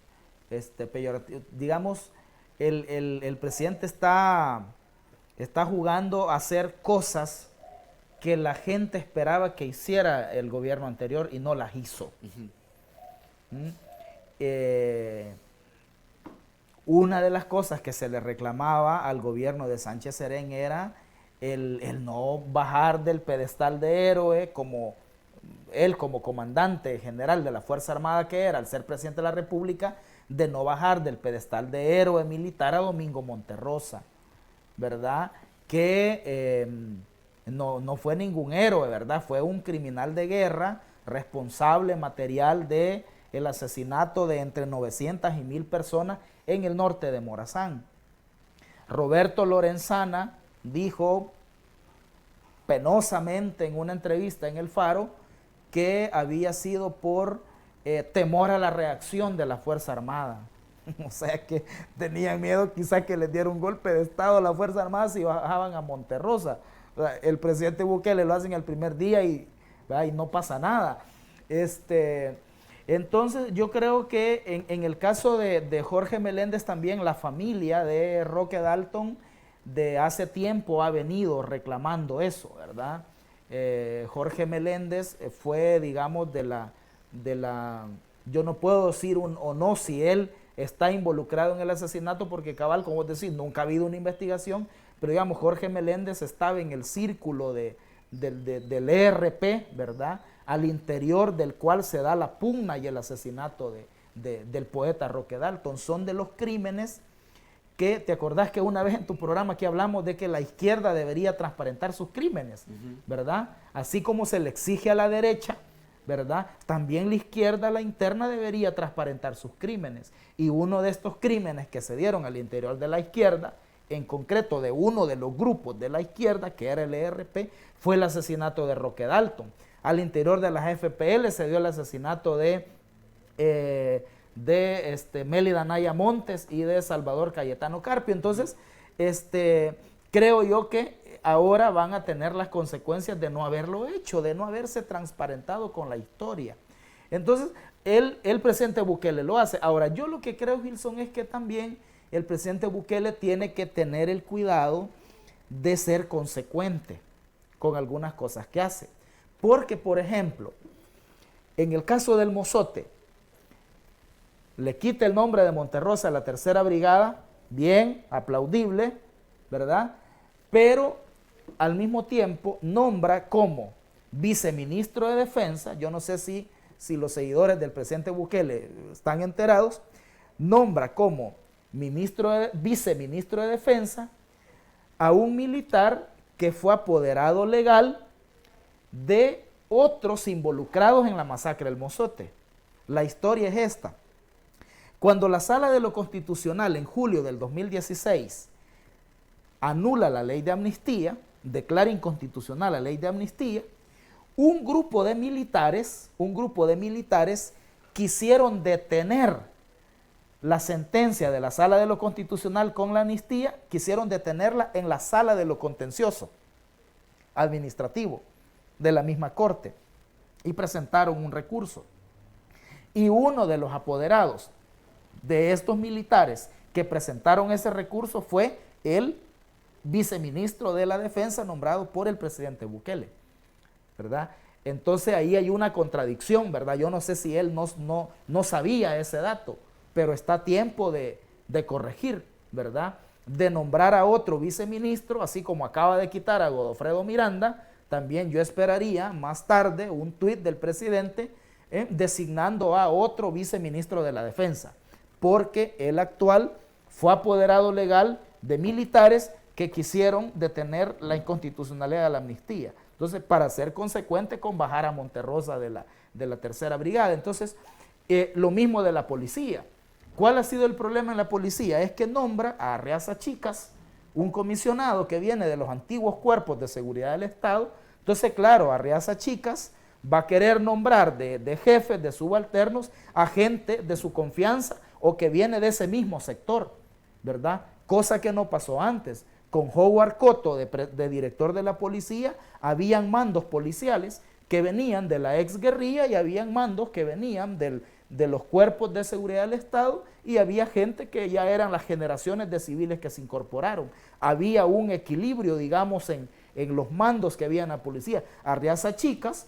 peyorativa. Digamos, el presidente está jugando a hacer cosas que la gente esperaba que hiciera el gobierno anterior y no las hizo. Una de las cosas que se le reclamaba al gobierno de Sánchez Serén era el no bajar del pedestal de héroe, como él como comandante general de la Fuerza Armada que era, al ser presidente de la República, de no bajar del pedestal de héroe militar a Domingo Monterrosa, ¿verdad? Que no fue ningún héroe, ¿verdad? Fue un criminal de guerra, responsable material de el asesinato de entre 900 y 1000 personas en el norte de Morazán. Roberto Lorenzana dijo penosamente en una entrevista en El Faro que había sido por temor a la reacción de la Fuerza Armada. O sea que tenían miedo quizás que les diera un golpe de estado a la Fuerza Armada si bajaban a Monterrosa. O sea, el presidente Bukele lo hacen el primer día y no pasa nada. Entonces yo creo que en el caso de Jorge Meléndez también la familia de Roque Dalton de hace tiempo ha venido reclamando eso, ¿verdad? Jorge Meléndez fue, digamos, yo no puedo decir o no si él está involucrado en el asesinato porque cabal, como vos decís, nunca ha habido una investigación, pero digamos, Jorge Meléndez estaba en el círculo del ERP, ¿verdad? Al interior del cual se da la pugna y el asesinato del poeta Roque Dalton. Son de los crímenes que, ¿te acordás que una vez en tu programa aquí hablamos de que la izquierda debería transparentar sus crímenes, ¿verdad? Así como se le exige a la derecha, ¿verdad? También la izquierda, la interna, debería transparentar sus crímenes. Y uno de estos crímenes que se dieron al interior de la izquierda, en concreto de uno de los grupos de la izquierda, que era el ERP, fue el asesinato de Roque Dalton. Al interior de las FPL se dio el asesinato de Mélida Naya Montes y de Salvador Cayetano Carpio. Entonces, creo yo que ahora van a tener las consecuencias de no haberlo hecho, de no haberse transparentado con la historia. Entonces, el presidente Bukele lo hace. Ahora, yo lo que creo, Gilson, es que también el presidente Bukele tiene que tener el cuidado de ser consecuente con algunas cosas que hace. Porque, por ejemplo, en el caso del Mozote, le quita el nombre de Monterrosa a la Tercera Brigada, bien, aplaudible, ¿verdad? Pero al mismo tiempo nombra como viceministro de Defensa, yo no sé si los seguidores del presidente Bukele están enterados, nombra como viceministro de Defensa a un militar que fue apoderado legal de otros involucrados en la masacre del Mozote. La historia es esta. Cuando la Sala de lo Constitucional en julio del 2016 anula la ley de amnistía, declara inconstitucional la ley de amnistía, un grupo de militares quisieron detener la sentencia de la Sala de lo Constitucional con la amnistía, quisieron detenerla en la Sala de lo Contencioso administrativo de la misma Corte y presentaron un recurso. Y uno de los apoderados de estos militares que presentaron ese recurso fue el viceministro de la Defensa nombrado por el presidente Bukele, ¿verdad? Entonces ahí hay una contradicción, ¿verdad? Yo no sé si él no sabía ese dato, pero está a tiempo de corregir, ¿verdad? De nombrar a otro viceministro, así como acaba de quitar a Godofredo Miranda. También yo esperaría más tarde un tuit del presidente designando a otro viceministro de la Defensa, porque el actual fue apoderado legal de militares que quisieron detener la inconstitucionalidad de la amnistía. Entonces, para ser consecuente con bajar a Monterrosa de la Tercera Brigada. Entonces, lo mismo de la policía. ¿Cuál ha sido el problema en la policía? Es que nombra a Arriaza Chicas, un comisionado que viene de los antiguos cuerpos de seguridad del Estado. Entonces, claro, Arriaza Chicas va a querer nombrar de jefes, de subalternos, a gente de su confianza o que viene de ese mismo sector, ¿verdad? Cosa que no pasó antes. Con Howard Cotto, de director de la policía, habían mandos policiales que venían de la exguerrilla y habían mandos que venían de los cuerpos de seguridad del Estado y había gente que ya eran las generaciones de civiles que se incorporaron. Había un equilibrio, digamos, en los mandos que había en la policía. Arriaza Chicas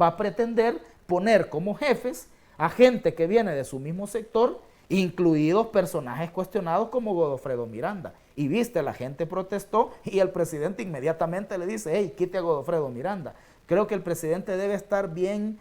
va a pretender poner como jefes a gente que viene de su mismo sector, incluidos personajes cuestionados como Godofredo Miranda. Y viste, la gente protestó y el presidente inmediatamente le dice, hey, quite a Godofredo Miranda. Creo que el presidente debe estar bien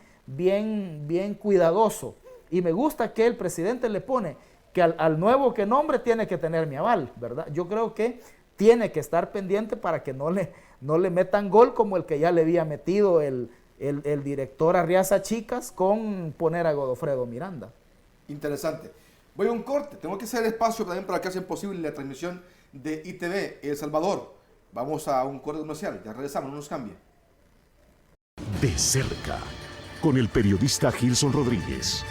cuidadoso. Y me gusta que el presidente le pone que al nuevo que nombre tiene que tener mi aval, ¿verdad? Yo creo que tiene que estar pendiente para que no le metan gol como el que ya le había metido el el director Arriaza Chicas con poner a Godofredo Miranda. Interesante. Voy a un corte. Tengo que hacer espacio también para que hacen posible la transmisión de ITV El Salvador. Vamos a un corte comercial. Ya regresamos, no nos cambie. De cerca, con el periodista Gilson Rodríguez.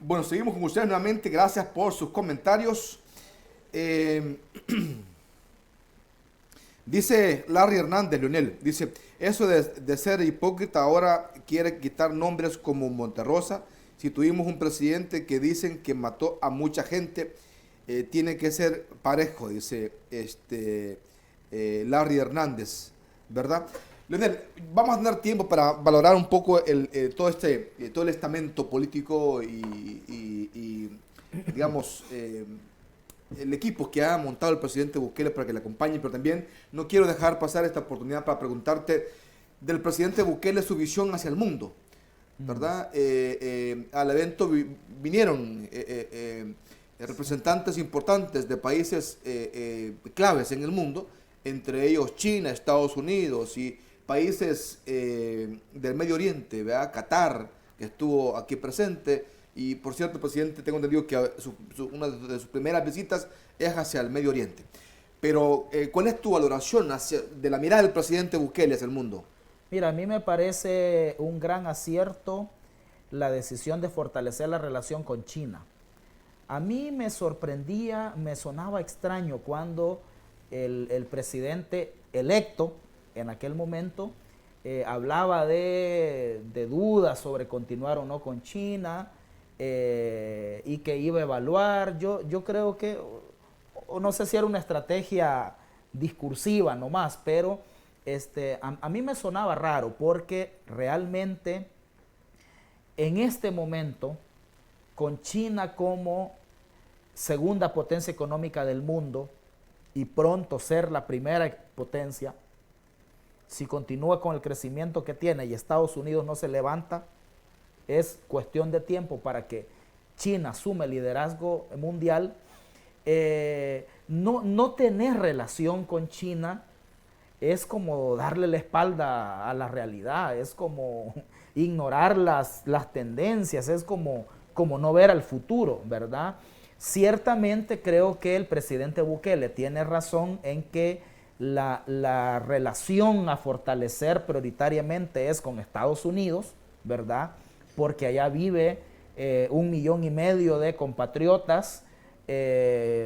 Bueno, seguimos con ustedes nuevamente. Gracias por sus comentarios. Dice Larry Hernández, Leonel, dice, eso de ser hipócrita ahora quiere quitar nombres como Monterrosa. Si tuvimos un presidente que dicen que mató a mucha gente, tiene que ser parejo, dice Larry Hernández, ¿verdad? Leonel, vamos a tener tiempo para valorar un poco todo el estamento político y digamos, el equipo que ha montado el presidente Bukele para que le acompañe, pero también no quiero dejar pasar esta oportunidad para preguntarte del presidente Bukele su visión hacia el mundo, ¿verdad? Al evento vinieron representantes importantes de países claves en el mundo, entre ellos China, Estados Unidos y países del Medio Oriente, ¿verdad? Qatar, que estuvo aquí presente. Y por cierto, presidente, tengo entendido que una de sus primeras visitas es hacia el Medio Oriente. Pero, ¿cuál es tu valoración de la mirada del presidente Bukele hacia el mundo? Mira, a mí me parece un gran acierto la decisión de fortalecer la relación con China. A mí me sorprendía, me sonaba extraño cuando el presidente electo en aquel momento hablaba de dudas sobre continuar o no con China, y que iba a evaluar. Yo creo que, o no sé si era una estrategia discursiva nomás, pero a mí me sonaba raro porque realmente en este momento, con China como segunda potencia económica del mundo y pronto ser la primera potencia, si continúa con el crecimiento que tiene y Estados Unidos no se levanta, es cuestión de tiempo para que China asume el liderazgo mundial. No tener relación con China es como darle la espalda a la realidad, es como ignorar las tendencias, es como no ver al futuro, ¿verdad? Ciertamente creo que el presidente Bukele tiene razón en que la relación a fortalecer prioritariamente es con Estados Unidos, ¿verdad? Porque allá vive 1,5 millones de compatriotas,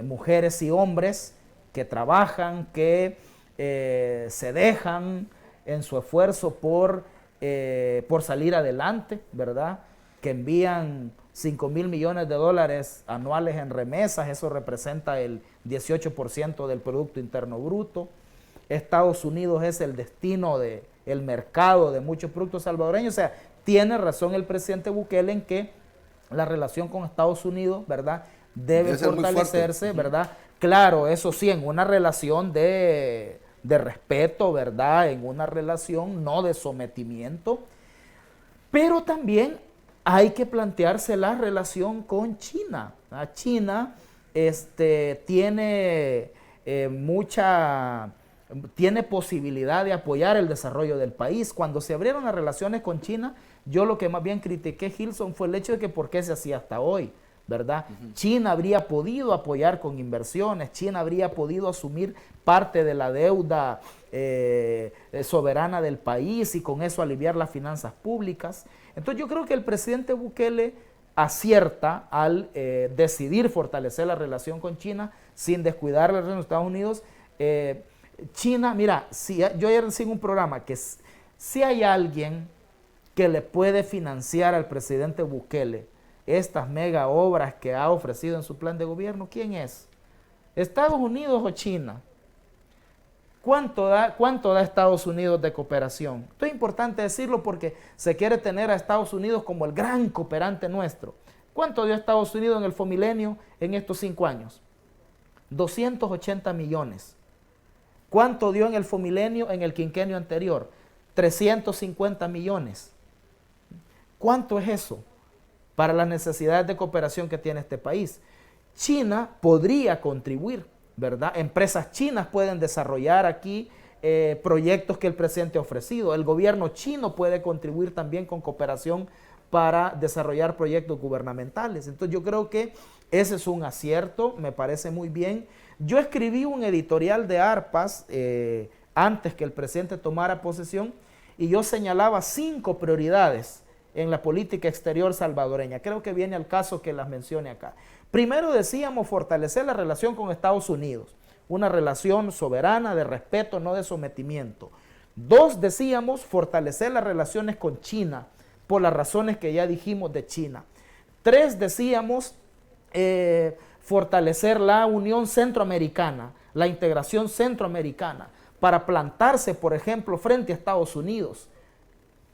mujeres y hombres que trabajan, que se dejan en su esfuerzo por salir adelante, ¿verdad? Que envían 5,000 millones de dólares anuales en remesas, eso representa el 18% del Producto Interno Bruto. Estados Unidos es el destino el mercado de muchos productos salvadoreños. O sea, tiene razón el presidente Bukele en que la relación con Estados Unidos, ¿verdad?, debe fortalecerse, ¿verdad? Claro, eso sí, en una relación de respeto, ¿verdad?, en una relación no de sometimiento, pero también hay que plantearse la relación con China. China tiene posibilidad de apoyar el desarrollo del país. Cuando se abrieron las relaciones con China, yo lo que más bien critiqué, Gilson, fue el hecho de que por qué se hacía hasta hoy, ¿verdad? China habría podido apoyar con inversiones, China habría podido asumir parte de la deuda soberana del país y con eso aliviar las finanzas públicas. Entonces yo creo que el presidente Bukele acierta al decidir fortalecer la relación con China sin descuidar la relación con Estados Unidos. China, mira, yo ayer sigo un programa que si hay alguien que le puede financiar al presidente Bukele estas mega obras que ha ofrecido en su plan de gobierno, ¿quién es? ¿Estados Unidos o China? ¿Cuánto da Estados Unidos de cooperación? Esto es importante decirlo porque se quiere tener a Estados Unidos como el gran cooperante nuestro. ¿Cuánto dio Estados Unidos en el Fomilenio en estos 5 años? 280 millones. ¿Cuánto dio en el Fomilenio en el quinquenio anterior? 350 millones. ¿Cuánto es eso para las necesidades de cooperación que tiene este país? China podría contribuir ¿verdad? Empresas chinas pueden desarrollar aquí proyectos que el presidente ha ofrecido. El gobierno chino puede contribuir también con cooperación para desarrollar proyectos gubernamentales. Entonces yo creo que ese es un acierto, me parece muy bien. Yo escribí un editorial de ARPAS antes que el presidente tomara posesión y yo señalaba 5 prioridades en la política exterior salvadoreña. Creo que viene al caso que las mencione acá. Primero decíamos fortalecer la relación con Estados Unidos, una relación soberana, de respeto, no de sometimiento. 2, decíamos fortalecer las relaciones con China, por las razones que ya dijimos de China. 3, decíamos fortalecer la Unión Centroamericana, la integración centroamericana, para plantarse, por ejemplo, frente a Estados Unidos,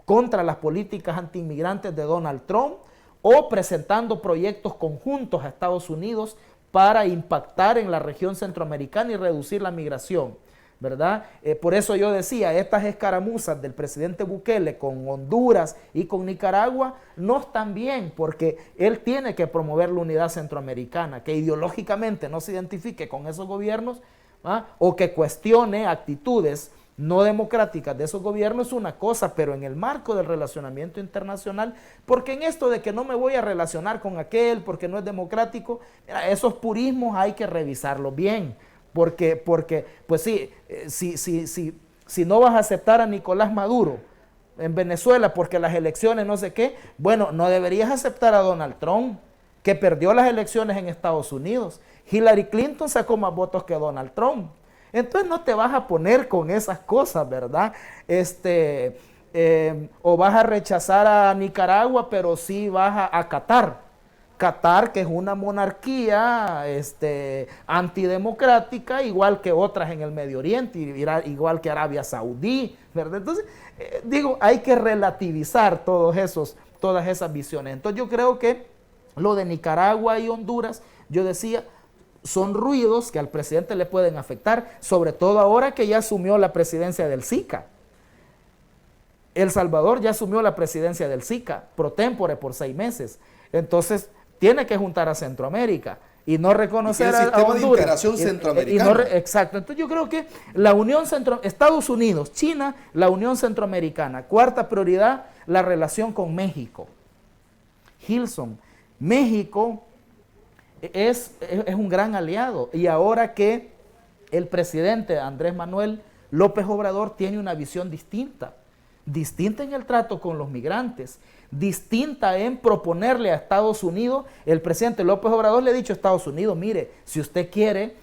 contra las políticas antiinmigrantes de Donald Trump, o presentando proyectos conjuntos a Estados Unidos para impactar en la región centroamericana y reducir la migración, ¿verdad? Por eso yo decía, estas escaramuzas del presidente Bukele con Honduras y con Nicaragua no están bien, porque él tiene que promover la unidad centroamericana, que ideológicamente no se identifique con esos gobiernos, ¿ah? O que cuestione actitudes no democráticas de esos gobiernos es una cosa, pero en el marco del relacionamiento internacional, porque en esto de que no me voy a relacionar con aquel porque no es democrático, mira, esos purismos hay que revisarlos bien, porque pues sí, si no vas a aceptar a Nicolás Maduro en Venezuela porque las elecciones no sé qué, bueno, no deberías aceptar a Donald Trump, que perdió las elecciones en Estados Unidos. Hillary Clinton sacó más votos que Donald Trump. Entonces no te vas a poner con esas cosas, ¿verdad? O vas a rechazar a Nicaragua, pero sí vas a acatar. Qatar, que es una monarquía antidemocrática, igual que otras en el Medio Oriente, igual que Arabia Saudí, ¿verdad? Entonces, hay que relativizar todas esas visiones. Entonces yo creo que lo de Nicaragua y Honduras, yo decía, son ruidos que al presidente le pueden afectar, sobre todo ahora que ya asumió la presidencia del SICA. El Salvador ya asumió la presidencia del SICA, pro tempore por 6 meses. Entonces, tiene que juntar a Centroamérica y no reconocer a Honduras. De integración centroamericana. Exacto. Entonces, yo creo que la Unión Estados Unidos, China, la Unión Centroamericana. 4ª prioridad, la relación con México. Gilson, México es un gran aliado, y ahora que el presidente Andrés Manuel López Obrador tiene una visión distinta en el trato con los migrantes, distinta en proponerle a Estados Unidos. El presidente López Obrador le ha dicho a Estados Unidos, mire, si usted quiere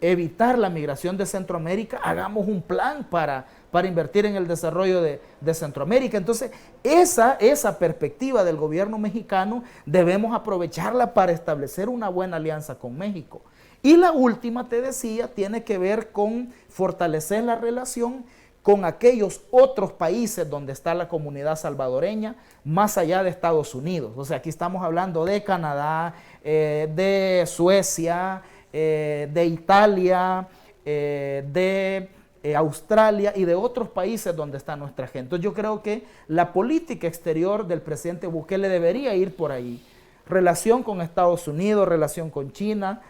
evitar la migración de Centroamérica, hagamos un plan para invertir en el desarrollo de Centroamérica. Entonces, esa perspectiva del gobierno mexicano debemos aprovecharla para establecer una buena alianza con México. Y la última, te decía, tiene que ver con fortalecer la relación con aquellos otros países donde está la comunidad salvadoreña, más allá de Estados Unidos. O sea, aquí estamos hablando de Canadá, de Suecia, de Italia, de Australia y de otros países donde está nuestra gente. Entonces yo creo que la política exterior del presidente Bukele debería ir por ahí. Relación con Estados Unidos, relación con China,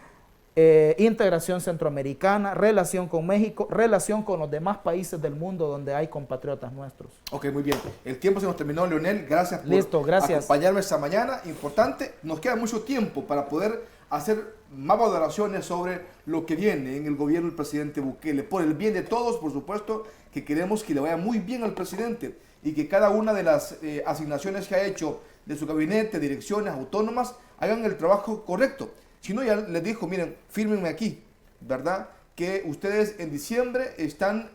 integración centroamericana, relación con México, relación con los demás países del mundo donde hay compatriotas nuestros. Ok, muy bien. El tiempo se nos terminó, Leonel. Gracias por acompañarme esta mañana. Importante, nos queda mucho tiempo para poder hacer más valoraciones sobre lo que viene en el gobierno del presidente Bukele. Por el bien de todos, por supuesto, que queremos que le vaya muy bien al presidente y que cada una de las asignaciones que ha hecho de su gabinete, direcciones autónomas, hagan el trabajo correcto. Si no, ya les dijo, miren, fírmenme aquí, ¿verdad? Que ustedes en diciembre están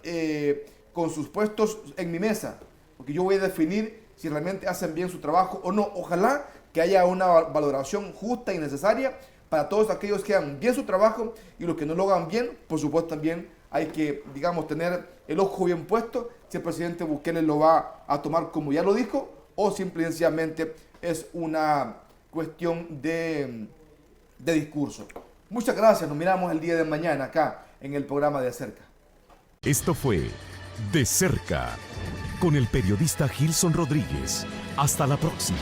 con sus puestos en mi mesa, porque yo voy a definir si realmente hacen bien su trabajo o no. Ojalá que haya una valoración justa y necesaria para todos aquellos que hagan bien su trabajo, y los que no lo hagan bien, por supuesto también hay que, digamos, tener el ojo bien puesto si el presidente Bukele lo va a tomar como ya lo dijo, o simplemente es una cuestión de discurso. Muchas gracias, nos miramos el día de mañana acá en el programa De Cerca. Esto fue De Cerca con el periodista Gilson Rodríguez. Hasta la próxima.